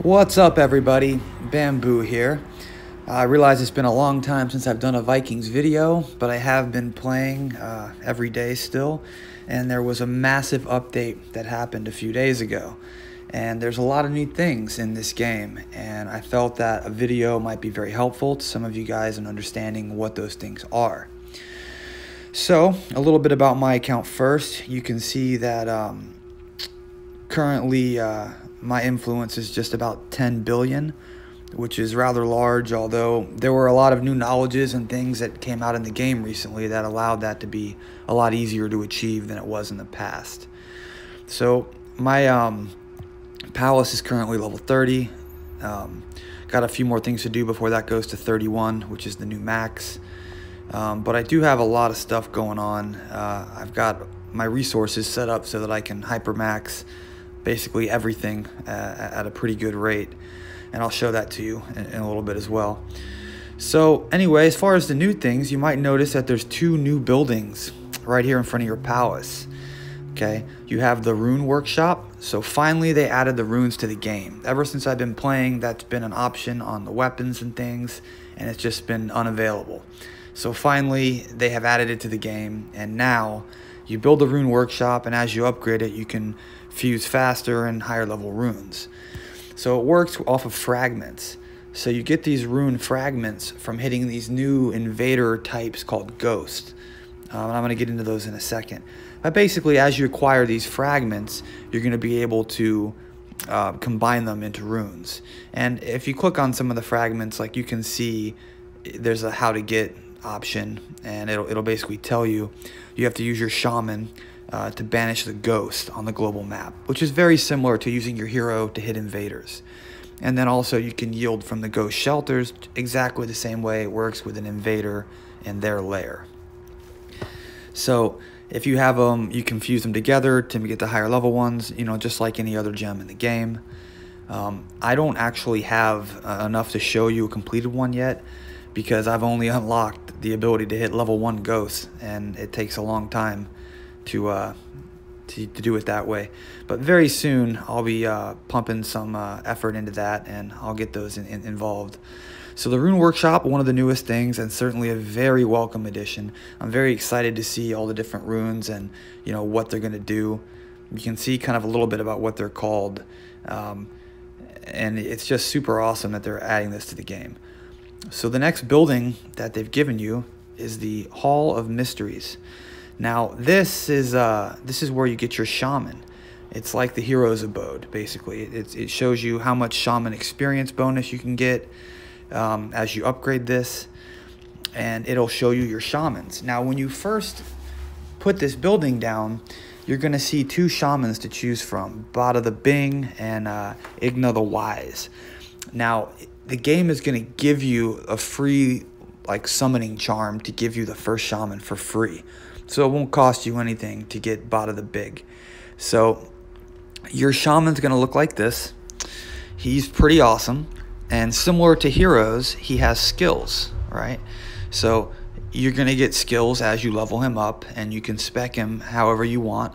What's up, everybody? Bamboo here. I realize it's been a long time since I've done a Vikings video, but I have been playing every day still, and there was a massive update that happened a few days ago. And there's a lot of neat things in this game, and I felt that a video might be very helpful to some of you guys in understanding what those things are. So, a little bit about my account first. You can see that currently my influence is just about 10 billion, which is rather large, although there were a lot of new knowledges and things that came out in the game recently that allowed that to be a lot easier to achieve than it was in the past. So my palace is currently level 30. Got a few more things to do before that goes to 31, which is the new max. But I do have a lot of stuff going on. I've got my resources set up so that I can hypermax basically everything at a pretty good rate, and I'll show that to you in a little bit as well. So anyway, as far as the new things, you might notice that there's two new buildings right here in front of your palace. Okay, you have the Rune Workshop. So finally they added the runes to the game. Ever since I've been playing, that's been an option on the weapons and things, and it's just been unavailable. So finally they have added it to the game, and now you build the Rune Workshop, and as you upgrade it, you can fuse faster and higher level runes. So it works off of fragments. So you get these rune fragments from hitting these new invader types called Ghost. And I'm going to get into those in a second. But basically, as you acquire these fragments, you're going to be able to combine them into runes. And if you click on some of the fragments, like you can see, there's a how to get option, and it'll basically tell you have to use your shaman to banish the ghost on the global map, which is very similar to using your hero to hit invaders. And then also you can yield from the ghost shelters exactly the same way it works with an invader in their lair. So if you have them, you can fuse them together to get the higher level ones, you know, just like any other gem in the game. I don't actually have enough to show you a completed one yet, because I've only unlocked the ability to hit level 1 ghosts, and it takes a long time to do it that way. But very soon I'll be pumping some effort into that, and I'll get those involved. So the Rune Workshop, one of the newest things, and certainly a very welcome addition. I'm very excited to see all the different runes and what they're going to do. You can see kind of a little bit about what they're called, and it's just super awesome that they're adding this to the game. So the next building that they've given you is the Hall of Mysteries. Now this is where you get your shaman. It's like the hero's abode, basically. It shows you how much shaman experience bonus you can get as you upgrade this, and it'll show you your shamans. Now when you first put this building down, you're going to see two shamans to choose from, Bada the Bing and Igna the Wise. Now the game is going to give you a free summoning charm to give you the first shaman for free. So it won't cost you anything to get Bada the Big. So your shaman's going to look like this. He's pretty awesome. And similar to heroes, he has skills, right? So you're going to get skills as you level him up, and you can spec him however you want.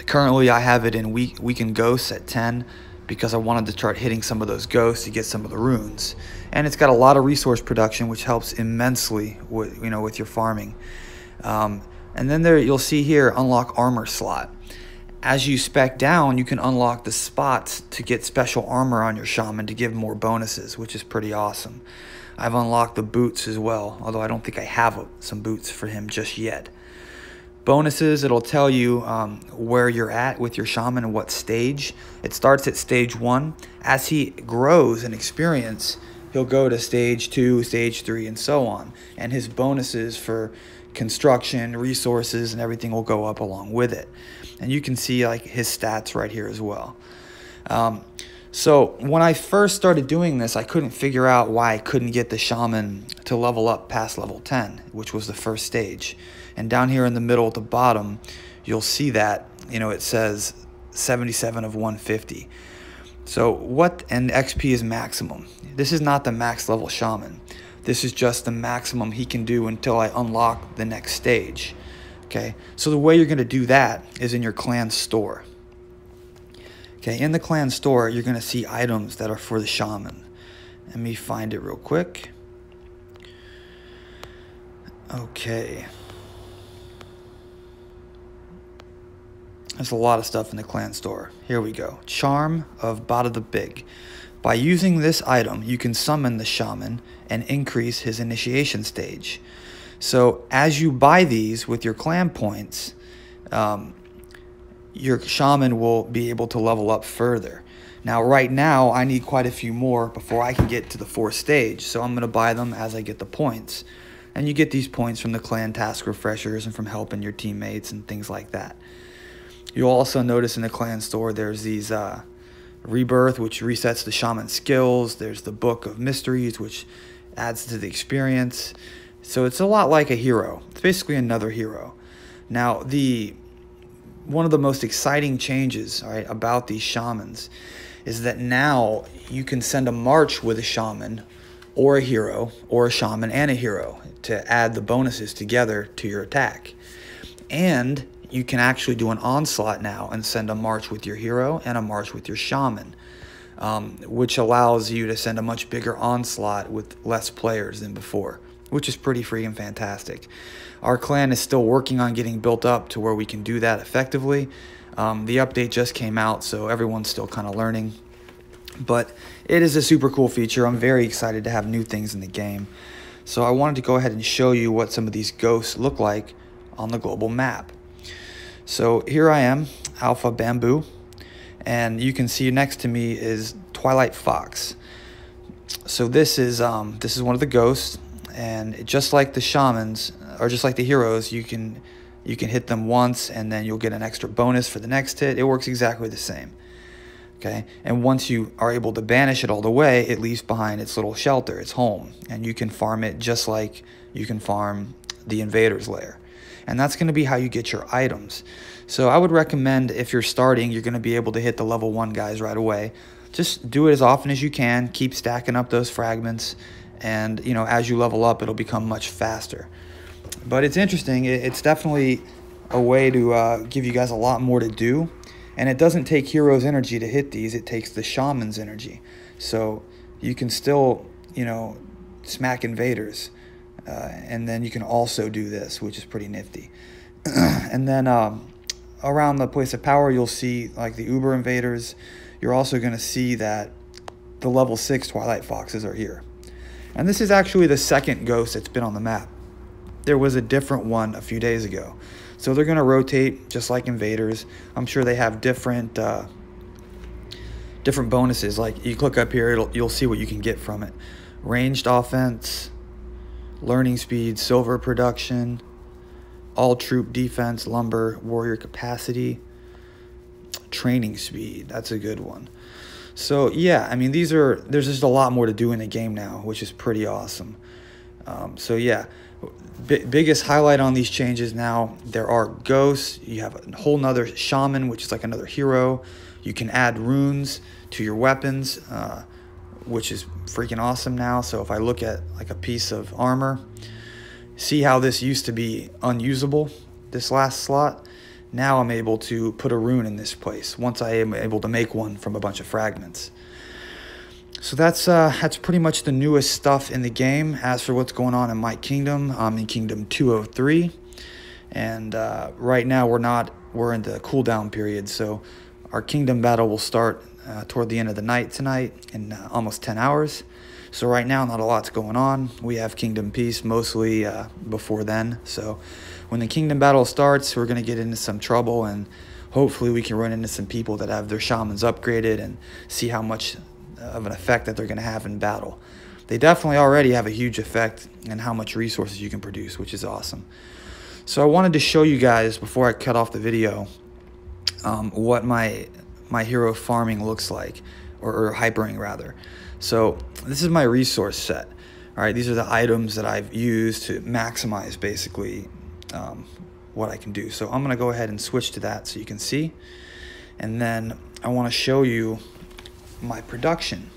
Currently, I have it in Weakened Ghosts at 10 because I wanted to start hitting some of those ghosts to get some of the runes. And it's got a lot of resource production, which helps immensely with your farming. And then there you'll see here, unlock armor slot. As you spec down, you can unlock the spots to get special armor on your shaman to give more bonuses, which is pretty awesome. I've unlocked the boots as well, although I don't think I have some boots for him just yet. Bonuses, it'll tell you where you're at with your shaman and what stage. It starts at stage 1. As he grows in experience, he'll go to stage 2, stage 3, and so on. And his bonuses for construction, resources, and everything will go up along with it. And you can see his stats right here as well. So when I first started doing this, I couldn't figure out why I couldn't get the shaman to level up past level 10, which was the first stage. And down here in the middle at the bottom, you'll see that, it says 77 of 150. So and XP is maximum. This is not the max level shaman. This is just the maximum he can do until I unlock the next stage. Okay, so the way you're going to do that is in your clan store. Okay, in the clan store, you're going to see items that are for the shaman. Let me find it real quick. Okay. There's a lot of stuff in the clan store. Here we go. Charm of Bada the Big. By using this item, you can summon the shaman and increase his initiation stage. So as you buy these with your clan points, your shaman will be able to level up further. Now, right now, I need quite a few more before I can get to the 4th stage, so I'm going to buy them as I get the points. And you get these points from the clan task refreshers and from helping your teammates and things like that. You'll also notice in the clan store there's these Rebirth, which resets the shaman skills. There's the Book of Mysteries, which adds to the experience. So it's a lot like a hero. It's basically another hero. Now, one of the most exciting changes, all right, about these shamans is that now you can send a march with a shaman or a hero, or a shaman and a hero, to add the bonuses together to your attack. And you can actually do an onslaught now and send a march with your hero and a march with your shaman, which allows you to send a much bigger onslaught with less players than before, which is pretty freaking fantastic. Our clan is still working on getting built up to where we can do that effectively. The update just came out, so everyone's still kind of learning. But it is a super cool feature. I'm very excited to have new things in the game. So I wanted to go ahead and show you what some of these ghosts look like on the global map. So here I am, Alpha Bamboo, and you can see next to me is Twilight Fox. So this is one of the ghosts, and just like the shamans, or just like the heroes, you can hit them once and then you'll get an extra bonus for the next hit. It works exactly the same. Okay, and once you are able to banish it all the way, it leaves behind its little shelter, its home, and you can farm it just like you can farm the invader's lair. And that's going to be how you get your items. So I would recommend, if you're starting, you're going to be able to hit the level 1 guys right away. Just do it as often as you can. Keep stacking up those fragments, and as you level up, it'll become much faster. But it's interesting. It's definitely a way to give you guys a lot more to do. And it doesn't take heroes' energy to hit these. It takes the shaman's energy. So you can still, smack invaders. And then you can also do this, which is pretty nifty. And then around the place of power, you'll see like the Uber invaders. You're also going to see that the level 6 Twilight Foxes are here. And this is actually the second ghost that's been on the map. There was a different one a few days ago. So they're going to rotate just like invaders. I'm sure they have different bonuses. Like you click up here, you'll see what you can get from it. Ranged offense, learning speed, silver production, all troop defense, lumber, warrior capacity, training speed. That's a good one. So yeah, I mean, there's just a lot more to do in the game now, which is pretty awesome. So yeah, biggest highlight on these changes now, there are ghosts. You have a whole nother shaman, which is like another hero. You can add runes to your weapons, which is freaking awesome now. So if I look at like a piece of armor, see how this used to be unusable, this last slot? Now I'm able to put a rune in this place once I am able to make one from a bunch of fragments. So that's pretty much the newest stuff in the game. As for what's going on in my kingdom, I'm in Kingdom 203, and right now we're in the cooldown period. So our kingdom battle will start toward the end of the night tonight in almost 10 hours. So right now, not a lot's going on. We have Kingdom Peace mostly before then. So when the kingdom battle starts, we're going to get into some trouble, and hopefully we can run into some people that have their shamans upgraded and see how much of an effect that they're going to have in battle. They definitely already have a huge effect in how much resources you can produce, which is awesome. So I wanted to show you guys, before I cut off the video, what my hero farming looks like, or hypering rather. So this is my resource set. All right, these are the items that I've used to maximize basically what I can do. So I'm going to go ahead and switch to that so you can see. And then I want to show you my production.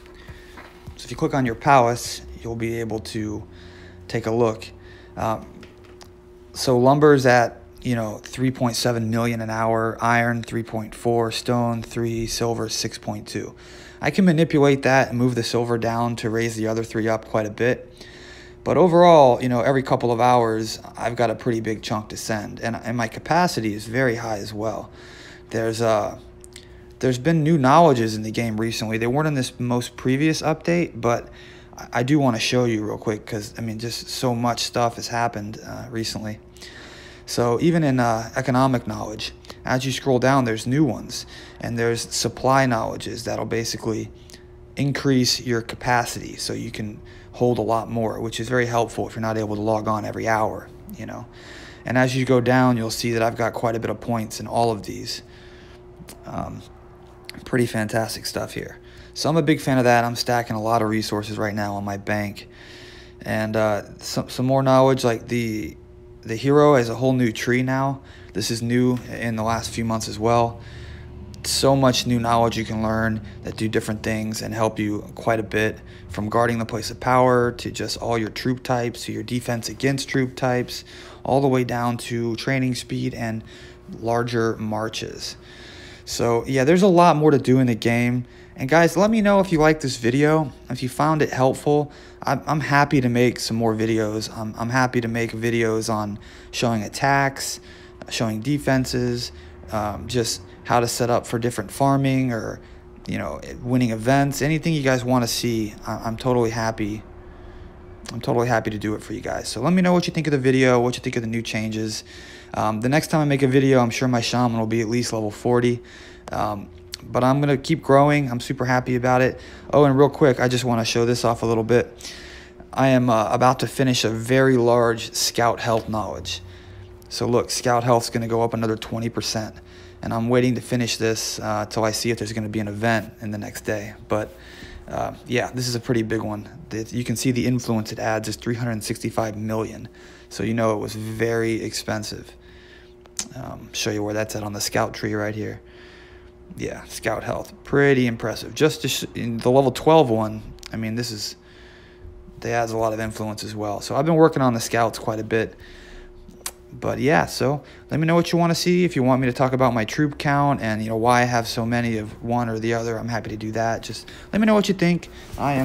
So if you click on your palace, you'll be able to take a look. So lumber's at you know, 3.7 million an hour, iron 3.4, stone 3, silver 6.2. I can manipulate that and move the silver down to raise the other 3 up quite a bit. But overall, you know, every couple of hours, I've got a pretty big chunk to send, and my capacity is very high as well. There's been new knowledges in the game recently. They weren't in this most previous update, but I do want to show you real quick because, I mean, just so much stuff has happened recently. So even in economic knowledge, as you scroll down, there's new ones, and there's supply knowledges that'll basically increase your capacity so you can hold a lot more, which is very helpful if you're not able to log on every hour, you know. And as you go down, you'll see that I've got quite a bit of points in all of these. Pretty fantastic stuff here. So I'm a big fan of that. I'm stacking a lot of resources right now on my bank. And some more knowledge, like the hero has a whole new tree now. This is new in the last few months as well. So much new knowledge you can learn that do different things and help you quite a bit, from guarding the place of power to just all your troop types, to your defense against troop types, all the way down to training speed and larger marches. So yeah, there's a lot more to do in the game. And guys, let me know if you like this video, if you found it helpful. I'm happy to make some more videos. I'm happy to make videos on showing attacks, showing defenses, just how to set up for different farming, or, you know, winning events. Anything you guys want to see, I'm totally happy. I'm totally happy to do it for you guys. So let me know what you think of the video, what you think of the new changes. The next time I make a video, I'm sure my shaman will be at least level 40. But I'm going to keep growing. I'm super happy about it. Oh, and real quick, I just want to show this off a little bit. I am about to finish a very large scout health knowledge. So look, scout health is going to go up another 20%. And I'm waiting to finish this till I see if there's going to be an event in the next day. But yeah, this is a pretty big one. You can see the influence it adds is 365 million. So you know it was very expensive. Show you where that's at on the scout tree right here. Yeah, scout health, pretty impressive. Just in the level 12 one, I mean, they adds a lot of influence as well. So I've been working on the scouts quite a bit. But yeah, so let me know what you want to see. If you want me to talk about my troop count and, you know, why I have so many of one or the other, I'm happy to do that. Just let me know what you think. I am